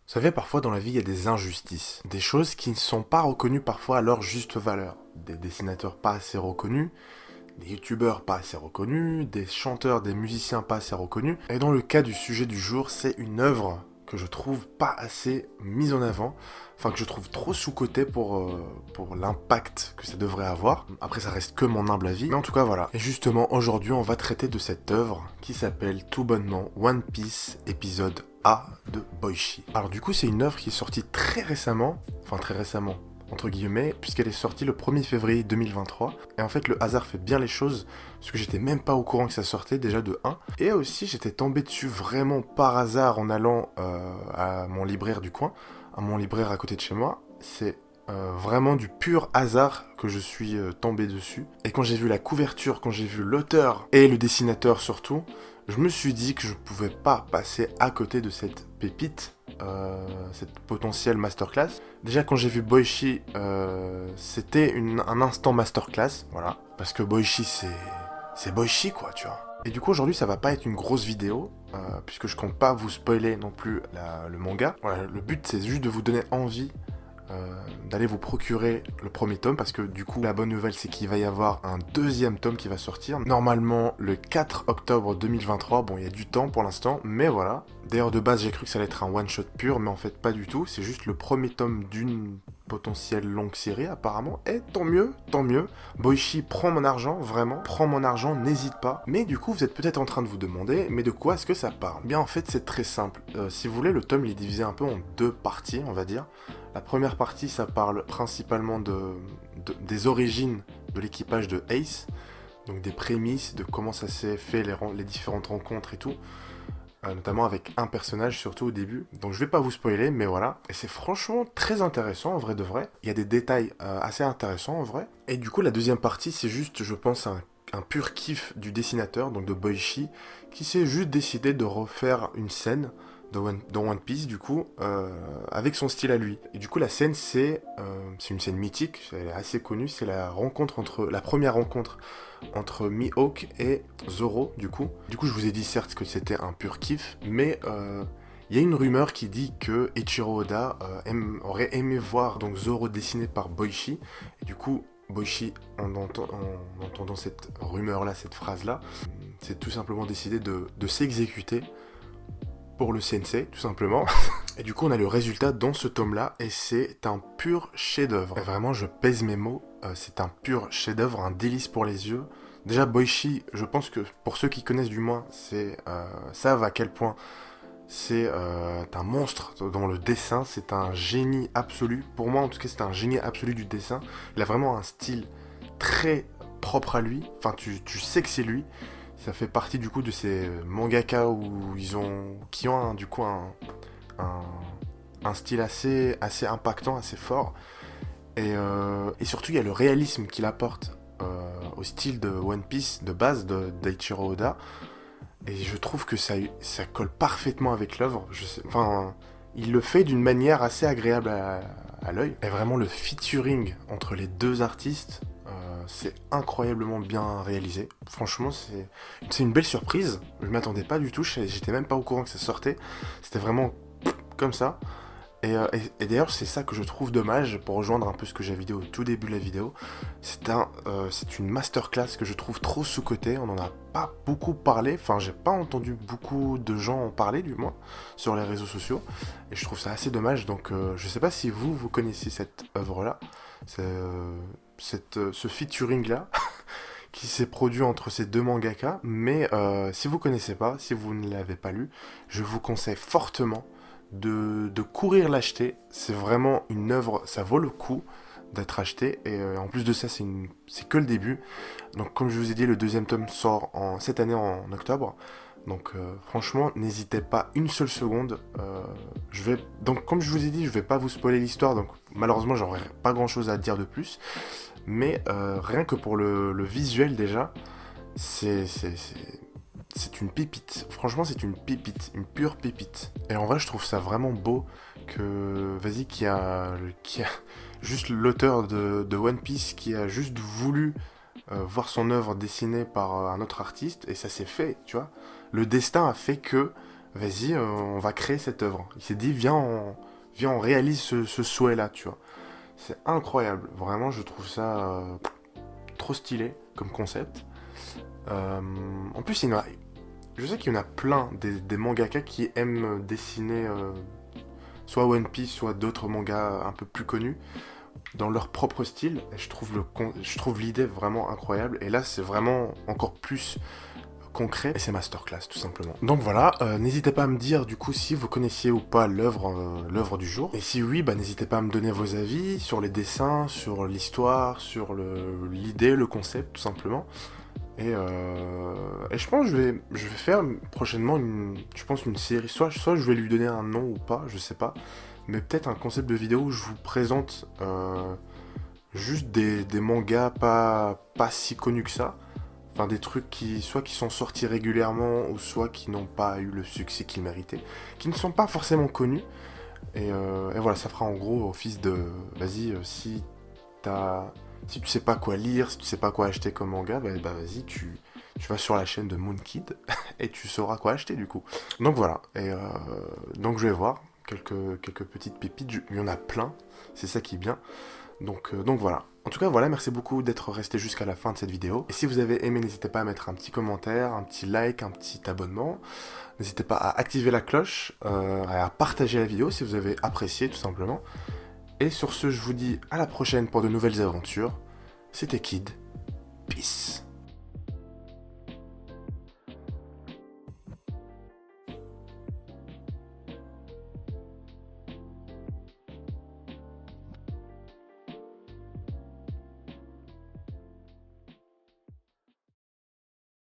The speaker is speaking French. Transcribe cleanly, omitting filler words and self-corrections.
Vous savez, parfois dans la vie, il y a des injustices, des choses qui ne sont pas reconnues parfois à leur juste valeur. Des dessinateurs pas assez reconnus, des youtubeurs pas assez reconnus, des chanteurs, des musiciens pas assez reconnus. Et dans le cas du sujet du jour, c'est une œuvre que je trouve pas assez mise en avant, enfin que je trouve trop sous-cotée pour l'impact que ça devrait avoir. Après ça reste que mon humble avis, mais en tout cas voilà. Et justement aujourd'hui on va traiter de cette œuvre qui s'appelle tout bonnement One Piece épisode A de Boichi. Alors du coup c'est une œuvre qui est sortie très récemment, enfin très récemment, entre guillemets, puisqu'elle est sortie le 1er février 2023. Et en fait, le hasard fait bien les choses, parce que j'étais même pas au courant que ça sortait, déjà de 1. Et aussi, j'étais tombé dessus vraiment par hasard en allant à mon libraire du coin, à mon libraire à côté de chez moi. C'est vraiment du pur hasard que je suis tombé dessus. Et quand j'ai vu la couverture, quand j'ai vu l'auteur et le dessinateur surtout, je me suis dit que je pouvais pas passer à côté de cette pépite, cette potentielle masterclass. Déjà quand j'ai vu Boichi, c'était un instant masterclass, voilà. Parce que Boichi c'est Boichi quoi, tu vois. Et du coup aujourd'hui ça va pas être une grosse vidéo, puisque je compte pas vous spoiler non plus le manga. Voilà, le but c'est juste de vous donner envie d'aller vous procurer le premier tome, parce que du coup la bonne nouvelle c'est qu'il va y avoir un deuxième tome qui va sortir normalement le 4 octobre 2023. Bon, il y a du temps pour l'instant, mais voilà. D'ailleurs de base j'ai cru que ça allait être un one shot pur, mais en fait pas du tout, c'est juste le premier tome d'une potentielle longue série apparemment. Et tant mieux, tant mieux. Boichi, prends mon argent, vraiment, prends mon argent, n'hésite pas. Mais du coup vous êtes peut-être en train de vous demander, mais de quoi est-ce que ça parle? Bien en fait c'est très simple. Si vous voulez, le tome il est divisé un peu en deux parties, on va dire. La première partie, ça parle principalement des origines de l'équipage de Ace, donc des prémices, de comment ça s'est fait, les différentes rencontres et tout, notamment avec un personnage surtout au début. Donc je vais pas vous spoiler, mais voilà. Et c'est franchement très intéressant en vrai de vrai. Il y a des détails assez intéressants en vrai. Et du coup, la deuxième partie, c'est juste, je pense, un pur kiff du dessinateur, donc de Boichi, qui s'est juste décidé de refaire une scène dans One Piece, du coup, avec son style à lui. Et du coup, la scène, c'est une scène mythique, elle est assez connue, c'est la première rencontre entre Mihawk et Zoro, du coup. Du coup, je vous ai dit certes que c'était un pur kiff, mais il y a une rumeur qui dit que Eiichiro Oda aurait aimé voir donc Zoro dessiné par Boichi, et du coup, Boichi, en entendant cette rumeur-là, cette phrase-là, c'est tout simplement décidé de s'exécuter pour le sensei, tout simplement. Et du coup, on a le résultat dans ce tome-là, et c'est un pur chef-d'œuvre. Et vraiment, je pèse mes mots, c'est un pur chef-d'œuvre, un délice pour les yeux. Déjà, Boichi, je pense que pour ceux qui connaissent du moins, savent à quel point c'est un monstre dans le dessin, c'est un génie absolu. Pour moi, en tout cas, c'est un génie absolu du dessin. Il a vraiment un style très propre à lui, enfin, tu sais que c'est lui. Ça fait partie du coup de ces mangaka qui ont du coup un, un style assez impactant, assez fort. Et surtout, il y a le réalisme qu'il apporte au style de One Piece de base d'Eiichiro Oda. Et je trouve que ça colle parfaitement avec l'œuvre. Enfin, il le fait d'une manière assez agréable à l'œil. Et vraiment, le featuring entre les deux artistes, c'est incroyablement bien réalisé. Franchement, c'est une belle surprise. Je m'attendais pas du tout. J'étais même pas au courant que ça sortait. C'était vraiment comme ça. Et d'ailleurs, c'est ça que je trouve dommage, pour rejoindre un peu ce que j'avais dit au tout début de la vidéo. C'est une masterclass que je trouve trop sous-cotée. On n'en a pas beaucoup parlé. Enfin, j'ai pas entendu beaucoup de gens en parler, du moins, sur les réseaux sociaux. Et je trouve ça assez dommage. Donc, je sais pas si vous connaissez cette œuvre-là. Ce featuring-là, qui s'est produit entre ces deux mangaka. Mais si vous connaissez pas, si vous ne l'avez pas lu, je vous conseille fortement de courir l'acheter. C'est vraiment une œuvre, ça vaut le coup d'être acheté. Et en plus de ça, c'est que le début. Donc comme je vous ai dit, le deuxième tome sort cette année en octobre. Donc franchement, n'hésitez pas une seule seconde. Donc comme je vous ai dit, je vais pas vous spoiler l'histoire. Donc malheureusement, j'aurai pas grand chose à dire de plus. Mais rien que pour le visuel déjà, c'est une pépite. Franchement, c'est une pépite, une pure pépite. Et en vrai, je trouve ça vraiment beau vas-y, qui a juste l'auteur de One Piece qui a juste voulu voir son œuvre dessinée par un autre artiste, et ça s'est fait, tu vois. Le destin a fait que vas-y, on va créer cette œuvre. Il s'est dit, viens, on réalise ce souhait-là, tu vois. C'est incroyable, vraiment, je trouve ça trop stylé comme concept. En plus, je sais qu'il y en a plein des mangaka qui aiment dessiner soit One Piece, soit d'autres mangas un peu plus connus, dans leur propre style. Et je trouve l'idée vraiment incroyable. Et là, c'est vraiment encore plus concret. Et c'est masterclass, tout simplement. Donc voilà, n'hésitez pas à me dire du coup si vous connaissiez ou pas l'œuvre du jour. Et si oui, bah n'hésitez pas à me donner vos avis sur les dessins, sur l'histoire, sur l'idée, le concept, tout simplement. Et je pense que je vais faire prochainement une série. Soit je vais lui donner un nom ou pas, je sais pas. Mais peut-être un concept de vidéo où je vous présente juste des mangas pas si connus que ça. Enfin, des trucs soit qui sont sortis régulièrement, ou soit qui n'ont pas eu le succès qu'ils méritaient. Qui ne sont pas forcément connus. Et voilà, ça fera en gros office de... Vas-y, si tu sais pas quoi lire, si tu sais pas quoi acheter comme manga, bah vas-y, tu vas sur la chaîne de Moonkid et tu sauras quoi acheter du coup. Donc voilà, donc je vais voir quelques petites pépites, il y en a plein, c'est ça qui est bien. Donc voilà. En tout cas, voilà, merci beaucoup d'être resté jusqu'à la fin de cette vidéo. Et si vous avez aimé, n'hésitez pas à mettre un petit commentaire, un petit like, un petit abonnement. N'hésitez pas à activer la cloche, à partager la vidéo si vous avez apprécié tout simplement. Et sur ce, je vous dis à la prochaine pour de nouvelles aventures. C'était Kid. Peace.